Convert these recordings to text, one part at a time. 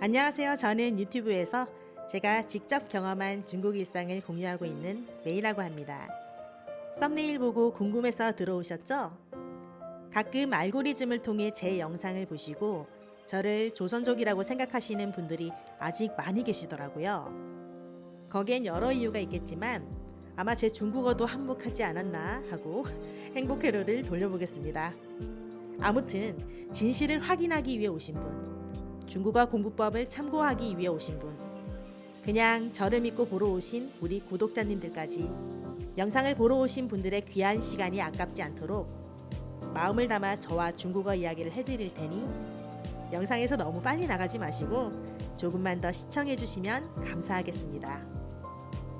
안녕하세요. 저는 유튜브에서 제가 직접 경험한 중국 일상을 공유하고 있는 메이라고 합니다. 썸네일 보고 궁금해서 들어오셨죠? 가끔 알고리즘을 통해 제 영상을 보시고 저를 조선족이라고 생각하시는 분들이 아직 많이 계시더라고요. 거기엔 여러 이유가 있겠지만 아마 제 중국어도 한몫하지 않았나 하고 행복 회로를 돌려보겠습니다. 아무튼 진실을 확인하기 위해 오신 분, 중국어 공부법을 참고하기 위해 오신 분, 그냥 저를 믿고 보러 오신 우리 구독자님들까지 영상을 보러 오신 분들의 귀한 시간이 아깝지 않도록 마음을 담아 저와 중국어 이야기를 해드릴 테니 영상에서 너무 빨리 나가지 마시고 조금만 더 시청해 주시면 감사하겠습니다.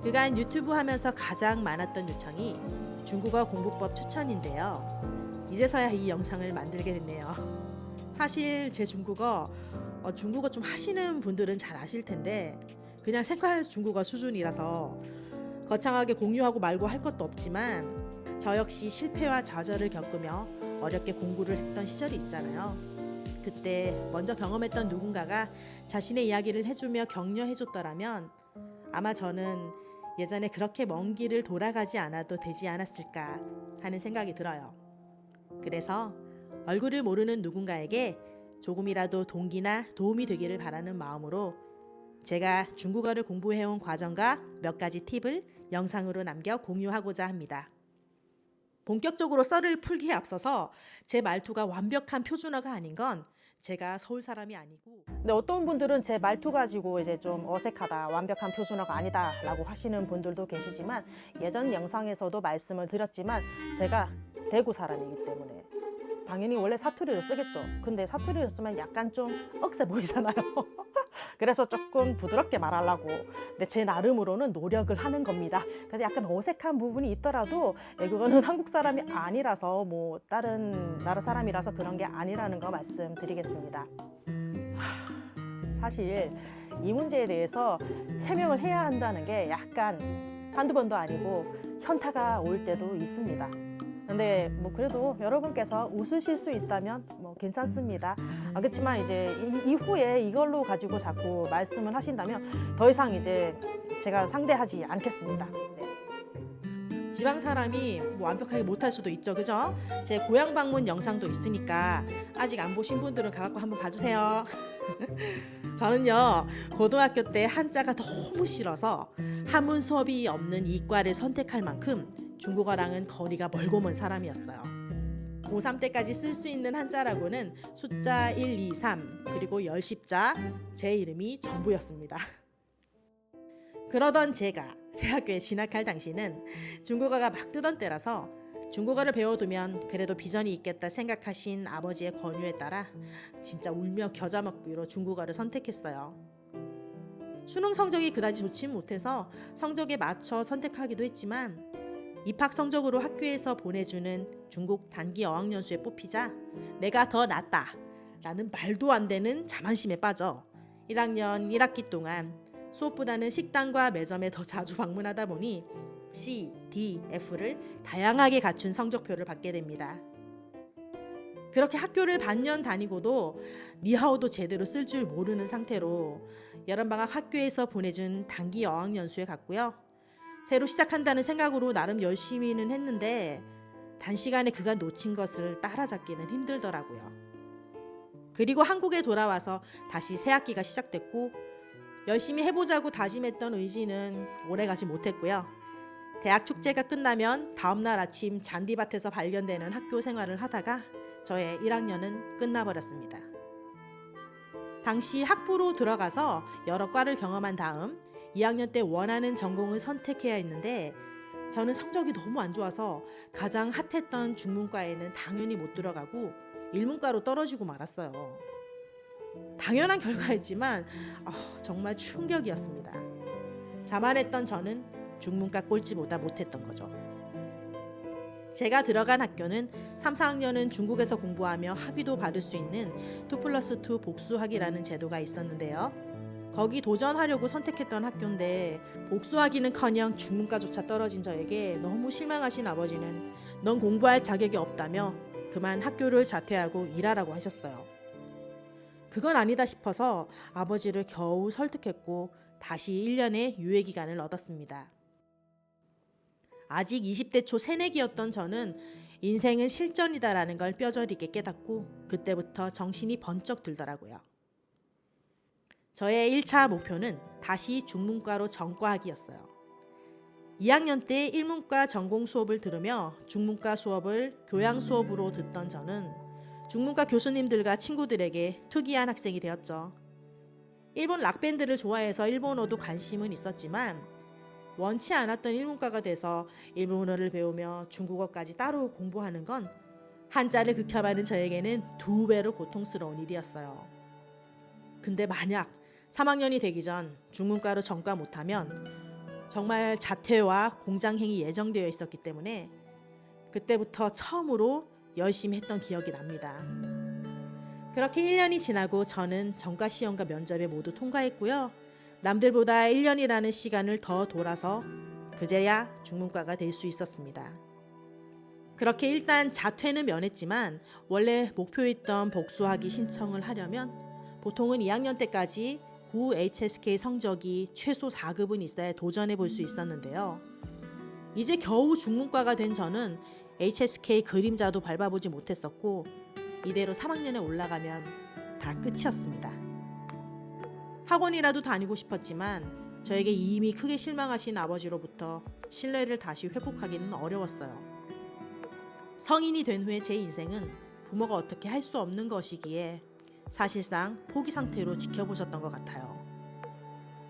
그간 유튜브 하면서 가장 많았던 요청이 중국어 공부법 추천인데요. 이제서야 이 영상을 만들게 됐네요. 사실 제 중국어 좀 하시는 분들은 잘 아실 텐데 그냥 생활 중국어 수준이라서 거창하게 공유하고 말고 할 것도 없지만 저 역시 실패와 좌절을 겪으며 어렵게 공부를 했던 시절이 있잖아요. 그때 먼저 경험했던 누군가가 자신의 이야기를 해주며 격려해줬더라면 아마 저는 예전에 그렇게 먼 길을 돌아가지 않아도 되지 않았을까 하는 생각이 들어요. 그래서 얼굴을 모르는 누군가에게 조금이라도 동기나 도움이 되기를 바라는 마음으로 제가 중국어를 공부해온 과정과 몇 가지 팁을 영상으로 남겨 공유하고자 합니다. 본격적으로 썰을 풀기에 앞서서 제 말투가 완벽한 표준어가 아닌 건 제가 서울 사람이 아니고, 근데 어떤 분들은 제 말투 가지고 이제 좀 어색하다, 완벽한 표준어가 아니다 라고 하시는 분들도 계시지만 예전 영상에서도 말씀을 드렸지만 제가 대구 사람이기 때문에 당연히 원래 사투리를 쓰겠죠. 근데 사투리를 쓰면 약간 좀 억세 보이잖아요. 그래서 조금 부드럽게 말하려고, 근데 제 나름으로는 노력을 하는 겁니다. 그래서 약간 어색한 부분이 있더라도 그거는 한국 사람이 아니라서 뭐 다른 나라 사람이라서 그런 게 아니라는 거 말씀드리겠습니다. 사실 이 문제에 대해서 해명을 해야 한다는 게 약간 한두 번도 아니고 현타가 올 때도 있습니다. 근데 뭐 그래도 여러분께서 웃으실 수 있다면 뭐 괜찮습니다. 그렇지만 이제 이후에 이걸로 가지고 자꾸 말씀을 하신다면 더 이상 이제 제가 상대하지 않겠습니다. 네. 지방 사람이 뭐 완벽하게 못할 수도 있죠, 그죠? 제 고향 방문 영상도 있으니까 아직 안 보신 분들은 가갖고 한번 봐주세요. 저는요, 고등학교 때 한자가 너무 싫어서 한문 수업이 없는 이과를 선택할 만큼 중국어랑은 거리가 멀고 먼 사람이었어요. 고3 때까지 쓸 수 있는 한자라고는 숫자 1, 2, 3 그리고 10자 제 이름이 전부였습니다. 그러던 제가 대학교에 진학할 당시는 중국어가 막 뜨던 때라서 중국어를 배워두면 그래도 비전이 있겠다 생각하신 아버지의 권유에 따라 진짜 울며 겨자 먹기로 중국어를 선택했어요. 수능 성적이 그다지 좋지 못해서 성적에 맞춰 선택하기도 했지만 입학 성적으로 학교에서 보내주는 중국 단기 어학연수에 뽑히자 내가 더 낫다 라는 말도 안 되는 자만심에 빠져 1학년 1학기 동안 수업보다는 식당과 매점에 더 자주 방문하다 보니 C, D, F를 다양하게 갖춘 성적표를 받게 됩니다. 그렇게 학교를 반년 다니고도 니하오도 제대로 쓸 줄 모르는 상태로 여름방학 학교에서 보내준 단기 어학연수에 갔고요. 새로 시작한다는 생각으로 나름 열심히는 했는데 단시간에 그간 놓친 것을 따라잡기는 힘들더라고요. 그리고 한국에 돌아와서 다시 새 학기가 시작됐고 열심히 해보자고 다짐했던 의지는 오래가지 못했고요. 대학 축제가 끝나면 다음날 아침 잔디밭에서 발견되는 학교 생활을 하다가 저의 1학년은 끝나버렸습니다. 당시 학부로 들어가서 여러 과를 경험한 다음 2학년 때 원하는 전공을 선택해야 했는데 저는 성적이 너무 안 좋아서 가장 핫했던 중문과에는 당연히 못 들어가고 일문과로 떨어지고 말았어요. 당연한 결과였지만 정말 충격이었습니다. 자만했던 저는 중문과 꼴찌보다 못했던 거죠. 제가 들어간 학교는 3, 4학년은 중국에서 공부하며 학위도 받을 수 있는 2+2 복수학위라는 제도가 있었는데요. 거기 도전하려고 선택했던 학교인데 복수하기는커녕 중문과조차 떨어진 저에게 너무 실망하신 아버지는 넌 공부할 자격이 없다며 그만 학교를 자퇴하고 일하라고 하셨어요. 그건 아니다 싶어서 아버지를 겨우 설득했고 다시 1년의 유예 기간을 얻었습니다. 아직 20대 초 새내기였던 저는 인생은 실전이다라는 걸 뼈저리게 깨닫고 그때부터 정신이 번쩍 들더라고요. 저의 1차 목표는 다시 중문과로 전과하기였어요. 2학년 때 1문과 전공 수업을 들으며 중문과 수업을 교양 수업으로 듣던 저는 중문과 교수님들과 친구들에게 특이한 학생이 되었죠. 일본 락밴드를 좋아해서 일본어도 관심은 있었지만 원치 않았던 일문과가 돼서 일본어를 배우며 중국어까지 따로 공부하는 건 한자를 극혐하는 저에게는 2배로 고통스러운 일이었어요. 근데 만약 3학년이 되기 전 중문과로 전과 못하면 정말 자퇴와 공장행이 예정되어 있었기 때문에 그때부터 처음으로 열심히 했던 기억이 납니다. 그렇게 1년이 지나고 저는 전과 시험과 면접에 모두 통과했고요. 남들보다 1년이라는 시간을 더 돌아서 그제야 중문과가 될 수 있었습니다. 그렇게 일단 자퇴는 면했지만 원래 목표였던 복수학위 신청을 하려면 보통은 2학년 때까지 구 HSK 성적이 최소 4급은 있어야 도전해 볼 수 있었는데요. 이제 겨우 중문과가 된 저는 HSK 그림자도 밟아보지 못했었고 이대로 3학년에 올라가면 다 끝이었습니다. 학원이라도 다니고 싶었지만 저에게 이미 크게 실망하신 아버지로부터 신뢰를 다시 회복하기는 어려웠어요. 성인이 된 후에 제 인생은 부모가 어떻게 할 수 없는 것이기에 사실상 포기 상태로 지켜보셨던 것 같아요.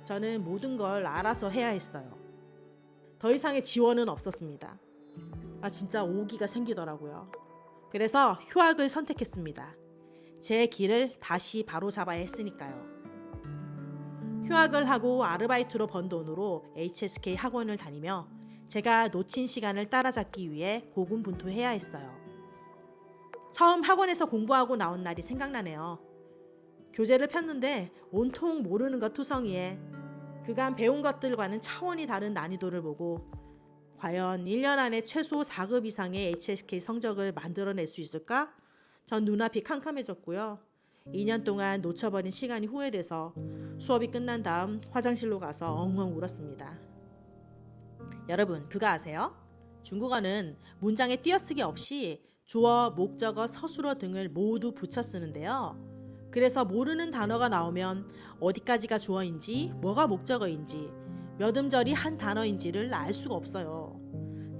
저는 모든 걸 알아서 해야 했어요. 더 이상의 지원은 없었습니다. 진짜 오기가 생기더라고요. 그래서 휴학을 선택했습니다. 제 길을 다시 바로잡아야 했으니까요. 휴학을 하고 아르바이트로 번 돈으로 HSK 학원을 다니며 제가 놓친 시간을 따라잡기 위해 고군분투해야 했어요. 처음 학원에서 공부하고 나온 날이 생각나네요. 교재를 폈는데 온통 모르는 것 투성이에 그간 배운 것들과는 차원이 다른 난이도를 보고 과연 1년 안에 최소 4급 이상의 HSK 성적을 만들어낼 수 있을까? 전 눈앞이 캄캄해졌고요. 2년 동안 놓쳐버린 시간이 후회돼서 수업이 끝난 다음 화장실로 가서 엉엉 울었습니다. 여러분, 그거 아세요? 중국어는 문장에 띄어쓰기 없이 주어, 목적어, 서술어 등을 모두 붙여 쓰는데요. 그래서 모르는 단어가 나오면 어디까지가 주어인지 뭐가 목적어인지 몇 음절이 한 단어인지를 알 수가 없어요.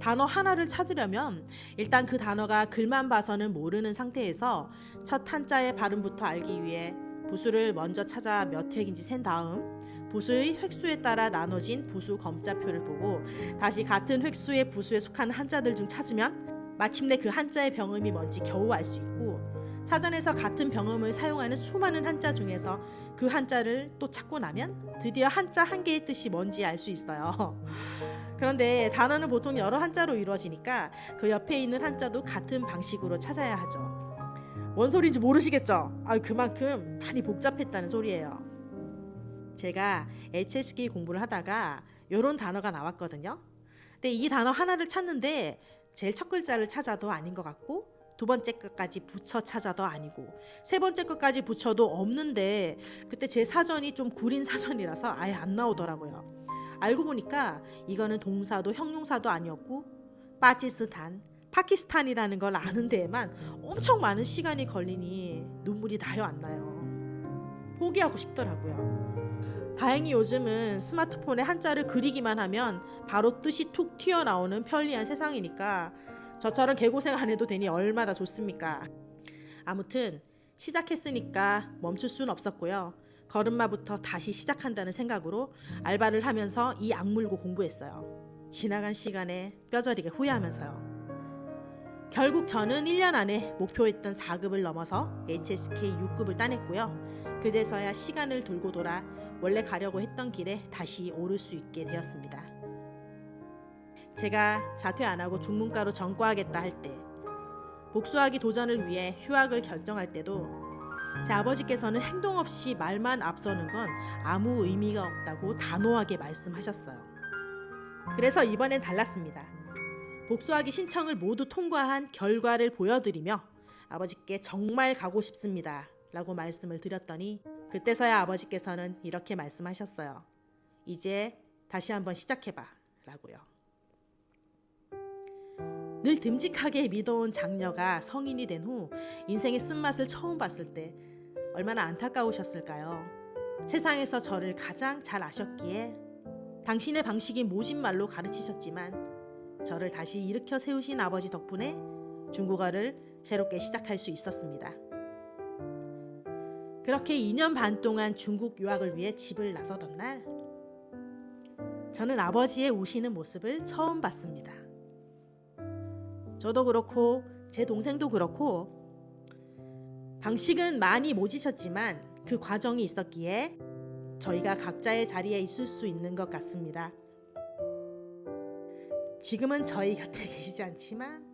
단어 하나를 찾으려면 일단 그 단어가 글만 봐서는 모르는 상태에서 첫 한자의 발음부터 알기 위해 부수를 먼저 찾아 몇 획인지 센 다음 부수의 획수에 따라 나눠진 부수 검자표를 보고 다시 같은 획수의 부수에 속하는 한자들 중 찾으면 마침내 그 한자의 병음이 뭔지 겨우 알 수 있고 사전에서 같은 병음을 사용하는 수많은 한자 중에서 그 한자를 또 찾고 나면 드디어 한자 한 개의 뜻이 뭔지 알 수 있어요. 그런데 단어는 보통 여러 한자로 이루어지니까 그 옆에 있는 한자도 같은 방식으로 찾아야 하죠. 뭔 소리인지 모르시겠죠? 그만큼 많이 복잡했다는 소리예요. 제가 HSK 공부를 하다가 이런 단어가 나왔거든요. 근데 이 단어 하나를 찾는데 제일 첫 글자를 찾아도 아닌 것 같고 두 번째 것까지 붙여 찾아도 아니고 세 번째 것까지 붙여도 없는데 그때 제 사전이 좀 구린 사전이라서 아예 안 나오더라고요. 알고 보니까 이거는 동사도 형용사도 아니었고 파키스탄이라는 걸 아는 데에만 엄청 많은 시간이 걸리니 눈물이 나요 안 나요. 포기하고 싶더라고요. 다행히 요즘은 스마트폰에 한자를 그리기만 하면 바로 뜻이 툭 튀어나오는 편리한 세상이니까 저처럼 개고생 안 해도 되니 얼마나 좋습니까. 아무튼 시작했으니까 멈출 순 없었고요. 걸음마부터 다시 시작한다는 생각으로 알바를 하면서 이 악물고 공부했어요. 지나간 시간에 뼈저리게 후회하면서요. 결국 저는 1년 안에 목표했던 4급을 넘어서 HSK 6급을 따냈고요. 그제서야 시간을 돌고 돌아 원래 가려고 했던 길에 다시 오를 수 있게 되었습니다. 제가 자퇴 안 하고 중문과로 전과하겠다 할 때, 복수학위 도전을 위해 휴학을 결정할 때도 제 아버지께서는 행동 없이 말만 앞서는 건 아무 의미가 없다고 단호하게 말씀하셨어요. 그래서 이번엔 달랐습니다. 복수학위 신청을 모두 통과한 결과를 보여드리며 아버지께 정말 가고 싶습니다 라고 말씀을 드렸더니 그때서야 아버지께서는 이렇게 말씀하셨어요. 이제 다시 한번 시작해봐 라고요. 늘 듬직하게 믿어온 장녀가 성인이 된 후 인생의 쓴맛을 처음 봤을 때 얼마나 안타까우셨을까요? 세상에서 저를 가장 잘 아셨기에 당신의 방식이 모진 말로 가르치셨지만 저를 다시 일으켜 세우신 아버지 덕분에 중국어를 새롭게 시작할 수 있었습니다. 그렇게 2년 반 동안 중국 유학을 위해 집을 나서던 날, 저는 아버지의 우시는 모습을 처음 봤습니다. 저도 그렇고 제 동생도 그렇고 방식은 많이 모지셨지만 그 과정이 있었기에 저희가 각자의 자리에 있을 수 있는 것 같습니다. 지금은 저희 곁에 계시지 않지만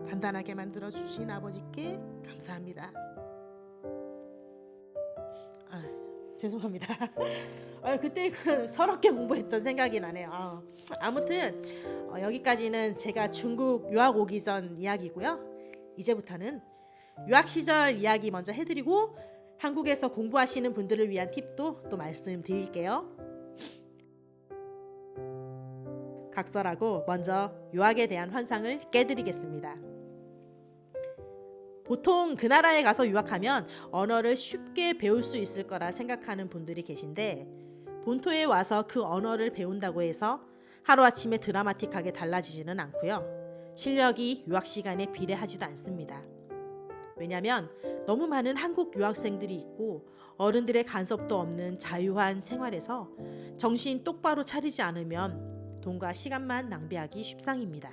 단단하게 만들어주신 아버지께 감사합니다. 죄송합니다. 그때 서럽게 공부했던 생각이 나네요. 아무튼 여기까지는 제가 중국 유학 오기 전 이야기고요. 이제부터는 유학 시절 이야기 먼저 해드리고 한국에서 공부하시는 분들을 위한 팁도 또 말씀드릴게요. 각설하고 먼저 유학에 대한 환상을 깨드리겠습니다. 보통 그 나라에 가서 유학하면 언어를 쉽게 배울 수 있을 거라 생각하는 분들이 계신데 본토에 와서 그 언어를 배운다고 해서 하루아침에 드라마틱하게 달라지지는 않고요. 실력이 유학 시간에 비례하지도 않습니다. 왜냐하면 너무 많은 한국 유학생들이 있고 어른들의 간섭도 없는 자유한 생활에서 정신 똑바로 차리지 않으면 돈과 시간만 낭비하기 십상입니다.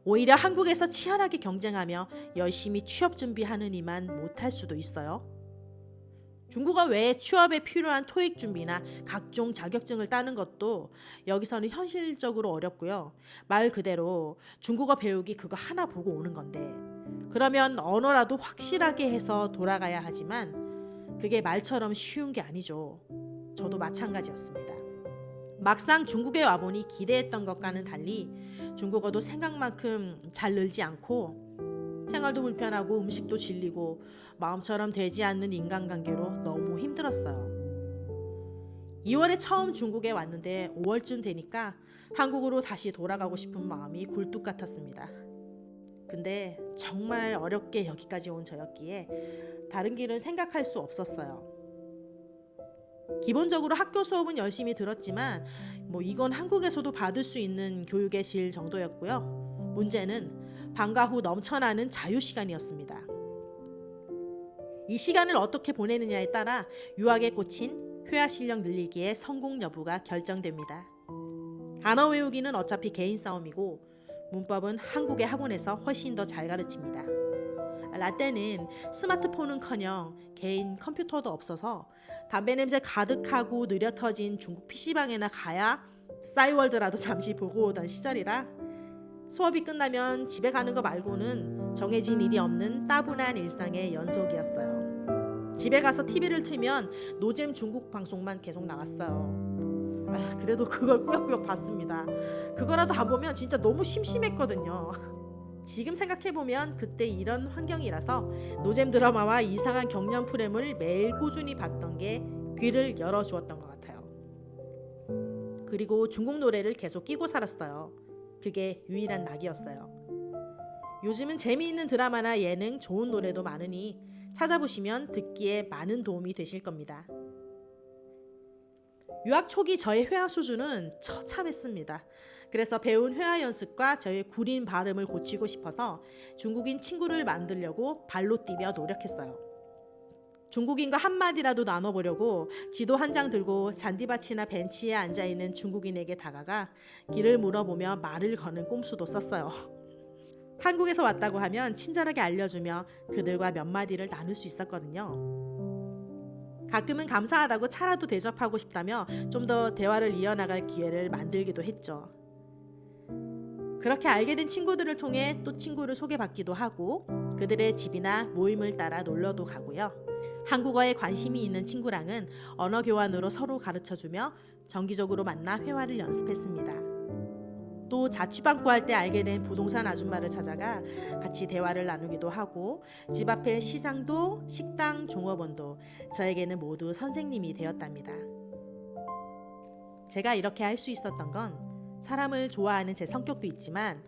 오히려 한국에서 치열하게 경쟁하며 열심히 취업 준비하는 이만 못할 수도 있어요. 중국어 외에 취업에 필요한 토익 준비나 각종 자격증을 따는 것도 여기서는 현실적으로 어렵고요. 말 그대로 중국어 배우기 그거 하나 보고 오는 건데 그러면 언어라도 확실하게 해서 돌아가야 하지만 그게 말처럼 쉬운 게 아니죠. 저도 마찬가지였습니다. 막상 중국에 와보니 기대했던 것과는 달리 중국어도 생각만큼 잘 늘지 않고 생활도 불편하고 음식도 질리고 마음처럼 되지 않는 인간관계로 너무 힘들었어요. 2월에 처음 중국에 왔는데 5월쯤 되니까 한국으로 다시 돌아가고 싶은 마음이 굴뚝 같았습니다. 근데 정말 어렵게 여기까지 온 저였기에 다른 길은 생각할 수 없었어요. 기본적으로 학교 수업은 열심히 들었지만 이건 한국에서도 받을 수 있는 교육의 질 정도였고요. 문제는 방과 후 넘쳐나는 자유시간이었습니다. 이 시간을 어떻게 보내느냐에 따라 유학에 꽂힌 회화 실력 늘리기의 성공 여부가 결정됩니다. 단어 외우기는 어차피 개인 싸움이고 문법은 한국의 학원에서 훨씬 더 잘 가르칩니다. 라떼는 스마트폰은커녕 개인 컴퓨터도 없어서 담배 냄새 가득하고 느려 터진 중국 PC방에나 가야 싸이월드라도 잠시 보고 오던 시절이라 수업이 끝나면 집에 가는 거 말고는 정해진 일이 없는 따분한 일상의 연속이었어요. 집에 가서 TV를 틀면 노잼 중국 방송만 계속 나왔어요. 그래도 그걸 꾸역꾸역 봤습니다. 그거라도 안 보면 진짜 너무 심심했거든요. 지금 생각해보면 그때 이런 환경이라서 노잼 드라마와 이상한 경연 프렘을 매일 꾸준히 봤던 게 귀를 열어주었던 것 같아요. 그리고 중국 노래를 계속 끼고 살았어요. 그게 유일한 낙이었어요. 요즘은 재미있는 드라마나 예능, 좋은 노래도 많으니 찾아보시면 듣기에 많은 도움이 되실 겁니다. 유학 초기 저의 회화 수준은 처참했습니다. 그래서 배운 회화 연습과 저의 구린 발음을 고치고 싶어서 중국인 친구를 만들려고 발로 뛰며 노력했어요. 중국인과 한마디라도 나눠보려고 지도 한 장 들고 잔디밭이나 벤치에 앉아있는 중국인에게 다가가 길을 물어보며 말을 거는 꼼수도 썼어요. 한국에서 왔다고 하면 친절하게 알려주며 그들과 몇 마디를 나눌 수 있었거든요. 가끔은 감사하다고 차라도 대접하고 싶다며 좀 더 대화를 이어나갈 기회를 만들기도 했죠. 그렇게 알게 된 친구들을 통해 또 친구를 소개받기도 하고 그들의 집이나 모임을 따라 놀러도 가고요. 한국어에 관심이 있는 친구랑은 언어 교환으로 서로 가르쳐주며 정기적으로 만나 회화를 연습했습니다. 또 자취방구 할 때 알게 된 부동산 아줌마를 찾아가 같이 대화를 나누기도 하고 집 앞에 시장도 식당 종업원도 저에게는 모두 선생님이 되었답니다. 제가 이렇게 할 수 있었던 건 사람을 좋아하는 제 성격도 있지만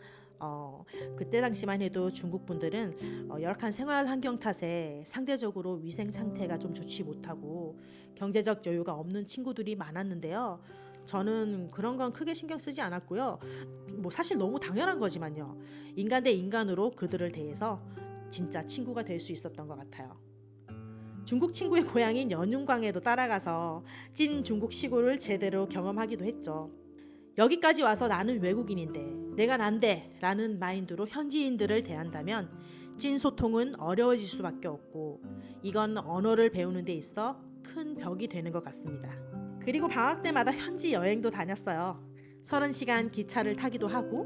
그때 당시만 해도 중국 분들은 열악한 생활 환경 탓에 상대적으로 위생 상태가 좀 좋지 못하고 경제적 여유가 없는 친구들이 많았는데요. 저는 그런 건 크게 신경 쓰지 않았고요. 뭐 사실 너무 당연한 거지만요. 인간 대 인간으로 그들을 대해서 진짜 친구가 될 수 있었던 것 같아요. 중국 친구의 고향인 연윤광에도 따라가서 찐 중국 시골을 제대로 경험하기도 했죠. 여기까지 와서 나는 외국인인데 내가 난데 라는 마인드로 현지인들을 대한다면 찐 소통은 어려워질 수밖에 없고 이건 언어를 배우는 데 있어 큰 벽이 되는 것 같습니다. 그리고 방학 때마다 현지 여행도 다녔어요. 30시간 기차를 타기도 하고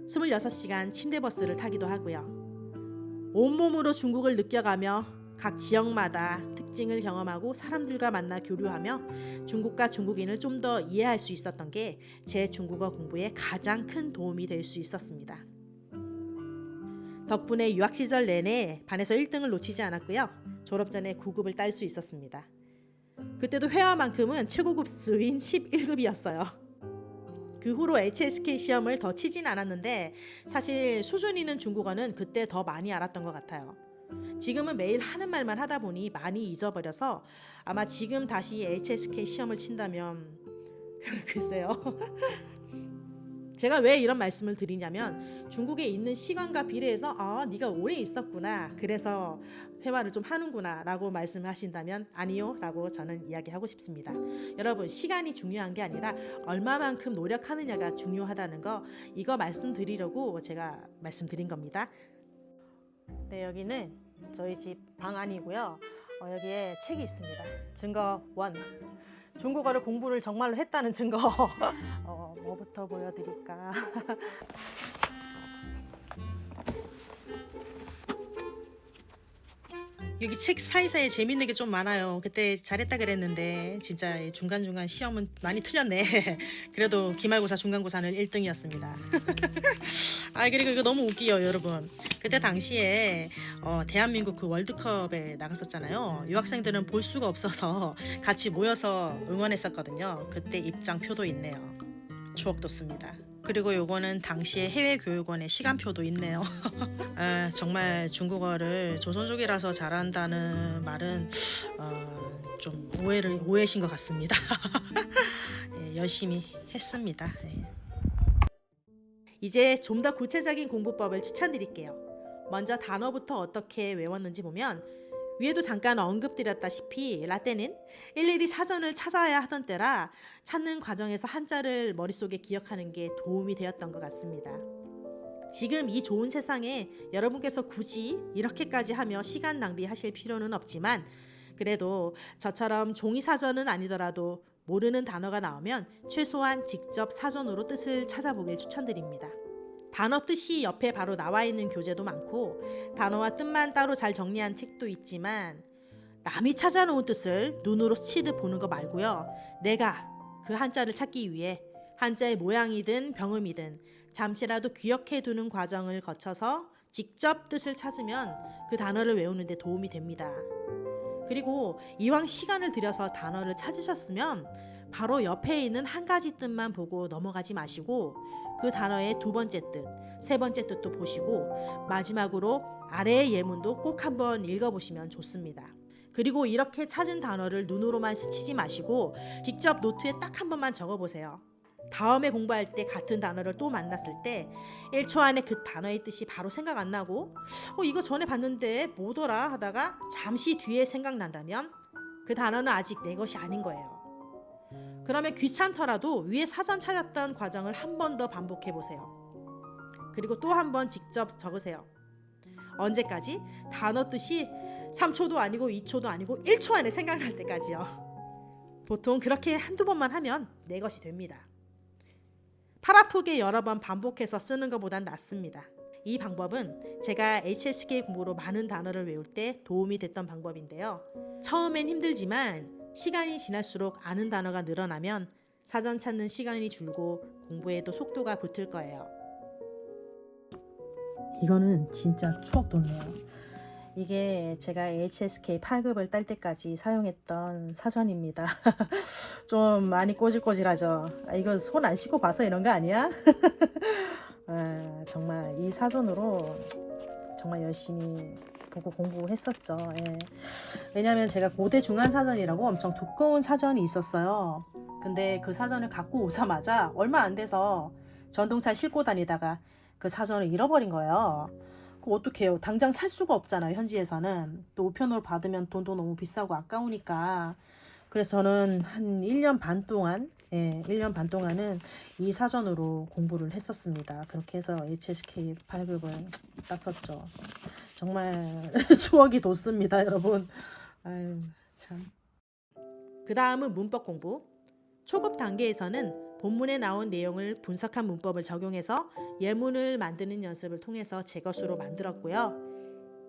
26시간 침대버스를 타기도 하고요. 온몸으로 중국을 느껴가며 각 지역마다 특징을 경험하고 사람들과 만나 교류하며 중국과 중국인을 좀 더 이해할 수 있었던 게 제 중국어 공부에 가장 큰 도움이 될 수 있었습니다. 덕분에 유학 시절 내내 반에서 1등을 놓치지 않았고요. 졸업 전에 9급을 딸 수 있었습니다. 그때도 회화만큼은 최고급 수인 11급이었어요. 그 후로 HSK 시험을 더 치진 않았는데 사실 수준 있는 중국어는 그때 더 많이 알았던 것 같아요. 지금은 매일 하는 말만 하다 보니 많이 잊어버려서 아마 지금 다시 HSK 시험을 친다면 글쎄요. 제가 왜 이런 말씀을 드리냐면 중국에 있는 시간과 비례해서 네가 오래 있었구나 그래서 회화를 좀 하는구나 라고 말씀하신다면 아니요 라고 저는 이야기하고 싶습니다. 여러분 시간이 중요한 게 아니라 얼마만큼 노력하느냐가 중요하다는 거 이거 말씀드리려고 제가 말씀드린 겁니다. 네, 여기는 저희 집 방 안이고요. 여기에 책이 있습니다. 증거 1. 중국어를 공부를 정말로 했다는 증거. 뭐부터 보여드릴까? 여기 책 사이사이에 재밌는 게 좀 많아요. 그때 잘했다 그랬는데 진짜 중간중간 시험은 많이 틀렸네. 그래도 기말고사 중간고사는 1등이었습니다. 그리고 이거 너무 웃기요 여러분. 그때 당시에 대한민국 그 월드컵에 나갔었잖아요. 유학생들은 볼 수가 없어서 같이 모여서 응원했었거든요. 그때 입장표도 있네요. 추억 돋습니다. 그리고 요거는 당시에 해외교육원의 시간표도 있네요. 정말 중국어를 조선족이라서 잘한다는 말은 좀 오해신 것 같습니다. 열심히 했습니다. 이제 좀 더 구체적인 공부법을 추천드릴게요. 먼저 단어부터 어떻게 외웠는지 보면 위에도 잠깐 언급드렸다시피 라떼는 일일이 사전을 찾아야 하던 때라 찾는 과정에서 한자를 머릿속에 기억하는 게 도움이 되었던 것 같습니다. 지금 이 좋은 세상에 여러분께서 굳이 이렇게까지 하며 시간 낭비하실 필요는 없지만 그래도 저처럼 종이 사전은 아니더라도 모르는 단어가 나오면 최소한 직접 사전으로 뜻을 찾아보길 추천드립니다. 단어 뜻이 옆에 바로 나와 있는 교재도 많고 단어와 뜻만 따로 잘 정리한 책도 있지만 남이 찾아놓은 뜻을 눈으로 스치듯 보는 거 말고요. 내가 그 한자를 찾기 위해 한자의 모양이든 병음이든 잠시라도 기억해두는 과정을 거쳐서 직접 뜻을 찾으면 그 단어를 외우는 데 도움이 됩니다. 그리고 이왕 시간을 들여서 단어를 찾으셨으면 바로 옆에 있는 한 가지 뜻만 보고 넘어가지 마시고 그 단어의 두 번째 뜻, 세 번째 뜻도 보시고 마지막으로 아래의 예문도 꼭 한번 읽어보시면 좋습니다. 그리고 이렇게 찾은 단어를 눈으로만 스치지 마시고 직접 노트에 딱 한 번만 적어보세요. 다음에 공부할 때 같은 단어를 또 만났을 때 1초 안에 그 단어의 뜻이 바로 생각 안 나고 이거 전에 봤는데 뭐더라 하다가 잠시 뒤에 생각난다면 그 단어는 아직 내 것이 아닌 거예요. 그러면 귀찮더라도 위에 사전 찾았던 과정을 한 번 더 반복해 보세요. 그리고 또 한 번 직접 적으세요. 언제까지? 단어 뜻이 3초도 아니고 2초도 아니고 1초 안에 생각날 때까지요. 보통 그렇게 한두 번만 하면 내 것이 됩니다. 팔 아프게 여러 번 반복해서 쓰는 것보단 낫습니다. 이 방법은 제가 HSK 공부로 많은 단어를 외울 때 도움이 됐던 방법인데요. 처음엔 힘들지만 시간이 지날수록 아는 단어가 늘어나면 사전 찾는 시간이 줄고 공부에도 속도가 붙을 거예요. 이거는 진짜 추억 돋네요. 이게 제가 HSK 8급을 딸 때까지 사용했던 사전입니다. 좀 많이 꼬질꼬질하죠. 이거 손 안 씻고 봐서 이런 거 아니야? 정말 이 사전으로 정말 열심히 보고 공부했었죠. 예. 왜냐하면 제가 고대 중한 사전이라고 엄청 두꺼운 사전이 있었어요. 근데 그 사전을 갖고 오자마자 얼마 안 돼서 전동차 싣고 다니다가 그 사전을 잃어버린 거예요. 그럼 어떡해요? 당장 살 수가 없잖아요. 현지에서는. 또 우편으로 받으면 돈도 너무 비싸고 아까우니까. 그래서 저는 한 1년 반 동안 1년 반 동안은 이 사전으로 공부를 했었습니다. 그렇게 해서 HSK 8급을 땄었죠. 정말 추억이 돋습니다, 여러분. 아유, 참. 그 다음은 문법 공부. 초급 단계에서는 본문에 나온 내용을 분석한 문법을 적용해서 예문을 만드는 연습을 통해서 제 것으로 만들었고요.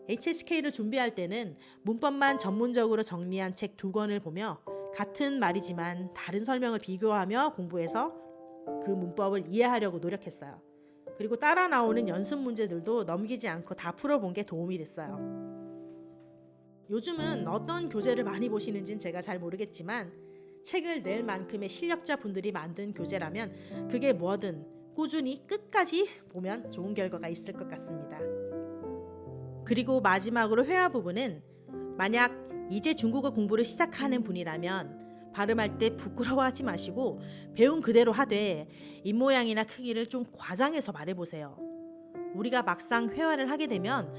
HSK를 준비할 때는 문법만 전문적으로 정리한 책 2권을 보며 같은 말이지만 다른 설명을 비교하며 공부해서 그 문법을 이해하려고 노력했어요. 그리고 따라 나오는 연습 문제들도 넘기지 않고 다 풀어본 게 도움이 됐어요. 요즘은 어떤 교재를 많이 보시는지는 제가 잘 모르겠지만 책을 낼 만큼의 실력자 분들이 만든 교재라면 그게 뭐든 꾸준히 끝까지 보면 좋은 결과가 있을 것 같습니다. 그리고 마지막으로 회화 부분은 만약 이제 중국어 공부를 시작하는 분이라면 발음할 때 부끄러워하지 마시고 배운 그대로 하되 입모양이나 크기를 좀 과장해서 말해보세요. 우리가 막상 회화를 하게 되면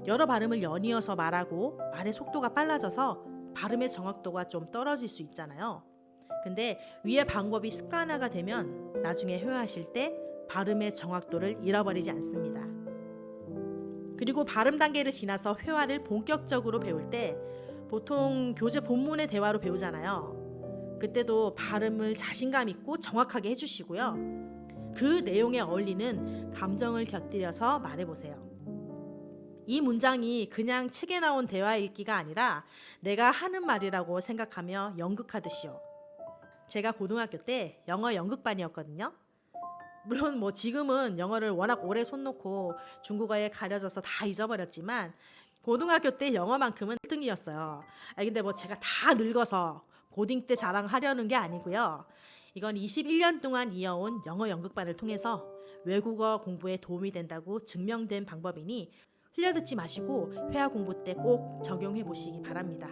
여러 발음을 연이어서 말하고 말의 속도가 빨라져서 발음의 정확도가 좀 떨어질 수 있잖아요. 근데 위의 방법이 습관화가 되면 나중에 회화하실 때 발음의 정확도를 잃어버리지 않습니다. 그리고 발음 단계를 지나서 회화를 본격적으로 배울 때 보통 교재 본문의 대화로 배우잖아요. 그때도 발음을 자신감 있고 정확하게 해주시고요. 그 내용에 어울리는 감정을 곁들여서 말해보세요. 이 문장이 그냥 책에 나온 대화 읽기가 아니라 내가 하는 말이라고 생각하며 연극하듯이요. 제가 고등학교 때 영어 연극반이었거든요. 물론 뭐 지금은 영어를 워낙 오래 손 놓고 중국어에 가려져서 다 잊어버렸지만 고등학교 때 영어만큼은 1등이었어요. 근데 뭐 제가 다 늙어서 고딩 때 자랑하려는 게 아니고요. 이건 21년 동안 이어온 영어 연극반을 통해서 외국어 공부에 도움이 된다고 증명된 방법이니 흘려듣지 마시고 회화 공부 때 꼭 적용해 보시기 바랍니다.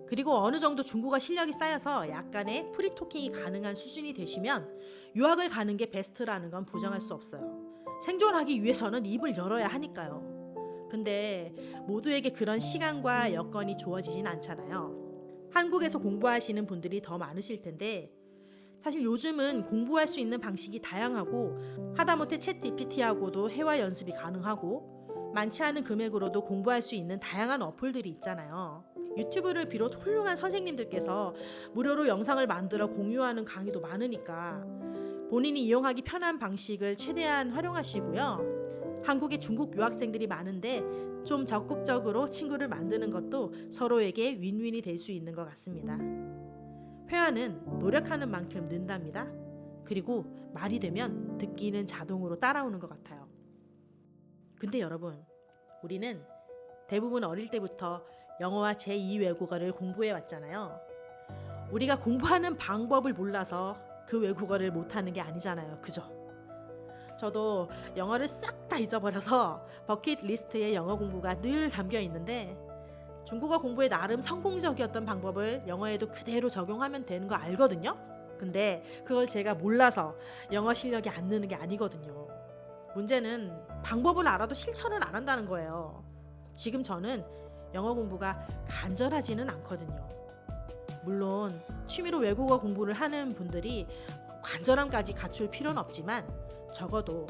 그리고 어느 정도 중국어 실력이 쌓여서 약간의 프리토킹이 가능한 수준이 되시면 유학을 가는 게 베스트라는 건 부정할 수 없어요. 생존하기 위해서는 입을 열어야 하니까요. 근데 모두에게 그런 시간과 여건이 주어지진 않잖아요. 한국에서 공부하시는 분들이 더 많으실 텐데 사실 요즘은 공부할 수 있는 방식이 다양하고 하다못해 챗 GPT하고도 회화 연습이 가능하고 많지 않은 금액으로도 공부할 수 있는 다양한 어플들이 있잖아요. 유튜브를 비롯 훌륭한 선생님들께서 무료로 영상을 만들어 공유하는 강의도 많으니까 본인이 이용하기 편한 방식을 최대한 활용하시고요. 한국에 중국 유학생들이 많은데 좀 적극적으로 친구를 만드는 것도 서로에게 윈윈이 될 수 있는 것 같습니다. 회화는 노력하는 만큼 는답니다. 그리고 말이 되면 듣기는 자동으로 따라오는 것 같아요. 근데 여러분, 우리는 대부분 어릴 때부터 영어와 제2 외국어를 공부해 왔잖아요. 우리가 공부하는 방법을 몰라서 그 외국어를 못하는 게 아니잖아요. 그죠? 저도 영어를 싹 다 잊어버려서 버킷리스트에 영어 공부가 늘 담겨 있는데 중국어 공부에 나름 성공적이었던 방법을 영어에도 그대로 적용하면 되는 거 알거든요. 근데 그걸 제가 몰라서 영어 실력이 안 느는 게 아니거든요. 문제는 방법은 알아도 실천은 안 한다는 거예요. 지금 저는 영어 공부가 간절하지는 않거든요. 물론 취미로 외국어 공부를 하는 분들이 간절함까지 갖출 필요는 없지만 적어도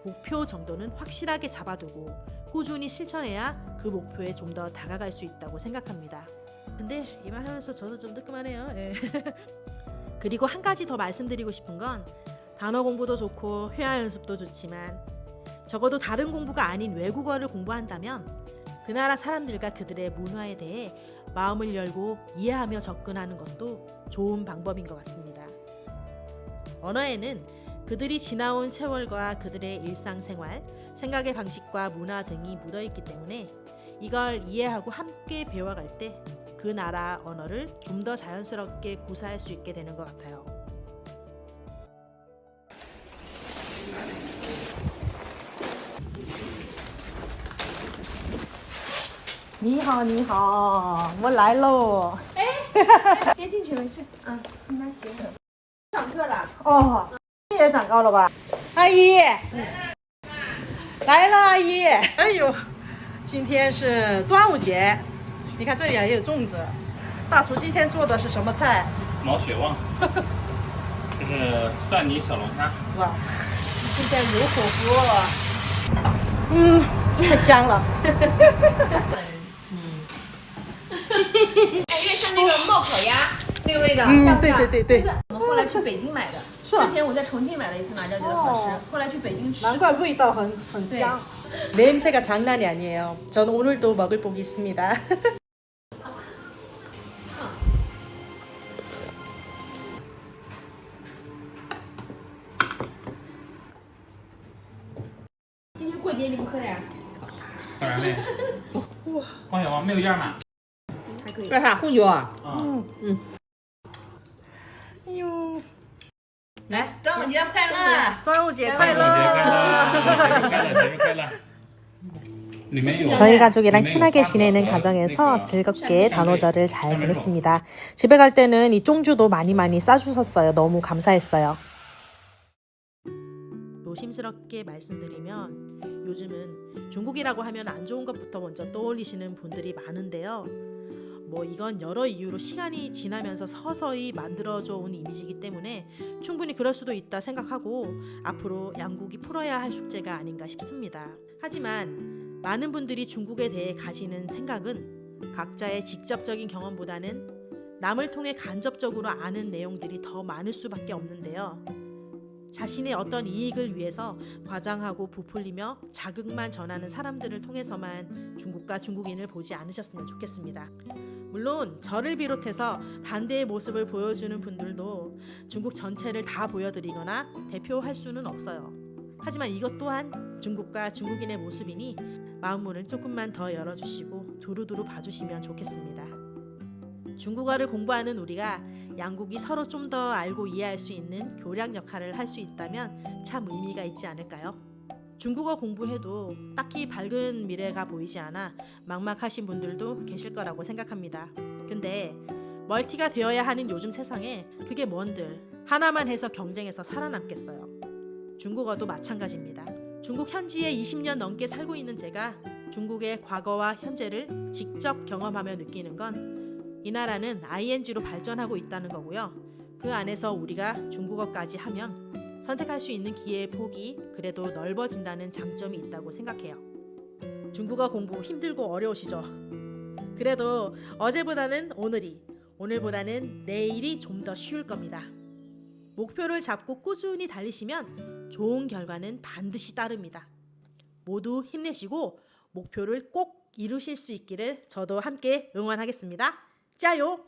목표 정도는 확실하게 잡아두고 꾸준히 실천해야 그 목표에 좀 더 다가갈 수 있다고 생각합니다. 근데 이 말하면서 저도 좀 뜨끔하네요. 그리고 한 가지 더 말씀드리고 싶은 건 단어 공부도 좋고 회화 연습도 좋지만 적어도 다른 공부가 아닌 외국어를 공부한다면 그 나라 사람들과 그들의 문화에 대해 마음을 열고 이해하며 접근하는 것도 좋은 방법인 것 같습니다. 언어에는 그들이 지나온 세월과 그들의 일상생활, 생각의 방식과 문화 등이 묻어있기 때문에 이걸 이해하고 함께 배워갈 때 그 나라 언어를 좀 더 자연스럽게 구사할 수 있게 되는 것 같아요. 니하오 니하오 我来喽先进去没事，应该行。上课了，哦你也长高了吧阿姨来了阿姨哎呦今天是端午节你看这里还有粽子大厨今天做的是什么菜毛血旺，这是蒜泥小龙虾。哇今天有火锅太香了哎，有点像那个冒烤鸭那个味道，像不像？对我们后来去北京买的，是吧之前我在重庆买了一次麻椒，觉得好吃，后来去北京吃。难怪味道很香냄새가 장난이 아니에요 저는 오늘도 먹을 복이 있습니다 今天过节你不喝点？当然嘞，黄血旺没有样呢。还可以。干啥红酒啊？啊，哎呦来，端午节快乐！端午节快乐节日快乐！ 저희 가족이랑 친하게 지내는 가정에서 즐겁게 단오절을 잘 보냈습니다. 집에 갈 때는 이 쫑주도 많이 싸주셨어요. 너무 감사했어요. 조심스럽게 말씀드리면 요즘은 중국이라고 하면 안 좋은 것부터 먼저 떠올리시는 분들이 많은데요. 뭐 이건 여러 이유로 시간이 지나면서 서서히 만들어져 온 이미지이기 때문에 충분히 그럴 수도 있다 생각하고 앞으로 양국이 풀어야 할 숙제가 아닌가 싶습니다. 하지만 많은 분들이 중국에 대해 가지는 생각은 각자의 직접적인 경험보다는 남을 통해 간접적으로 아는 내용들이 더 많을 수밖에 없는데요. 자신의 어떤 이익을 위해서 과장하고 부풀리며 자극만 전하는 사람들을 통해서만 중국과 중국인을 보지 않으셨으면 좋겠습니다. 물론 저를 비롯해서 반대의 모습을 보여주는 분들도 중국 전체를 다 보여드리거나 대표할 수는 없어요. 하지만 이것 또한 중국과 중국인의 모습이니 마음문을 조금만 더 열어주시고 두루두루 봐주시면 좋겠습니다. 중국어를 공부하는 우리가 양국이 서로 좀 더 알고 이해할 수 있는 교량 역할을 할 수 있다면 참 의미가 있지 않을까요? 중국어 공부해도 딱히 밝은 미래가 보이지 않아 막막하신 분들도 계실 거라고 생각합니다. 근데 멀티가 되어야 하는 요즘 세상에 그게 뭔들 하나만 해서 경쟁해서 살아남겠어요. 중국어도 마찬가지입니다. 중국 현지에 20년 넘게 살고 있는 제가 중국의 과거와 현재를 직접 경험하며 느끼는 건 이 나라는 ING로 발전하고 있다는 거고요. 그 안에서 우리가 중국어까지 하면 선택할 수 있는 기회의 폭이 그래도 넓어진다는 장점이 있다고 생각해요. 중국어 공부 힘들고 어려우시죠? 그래도 어제보다는 오늘이, 오늘보다는 내일이 좀 더 쉬울 겁니다. 목표를 잡고 꾸준히 달리시면 좋은 결과는 반드시 따릅니다. 모두 힘내시고 목표를 꼭 이루실 수 있기를 저도 함께 응원하겠습니다. 加油！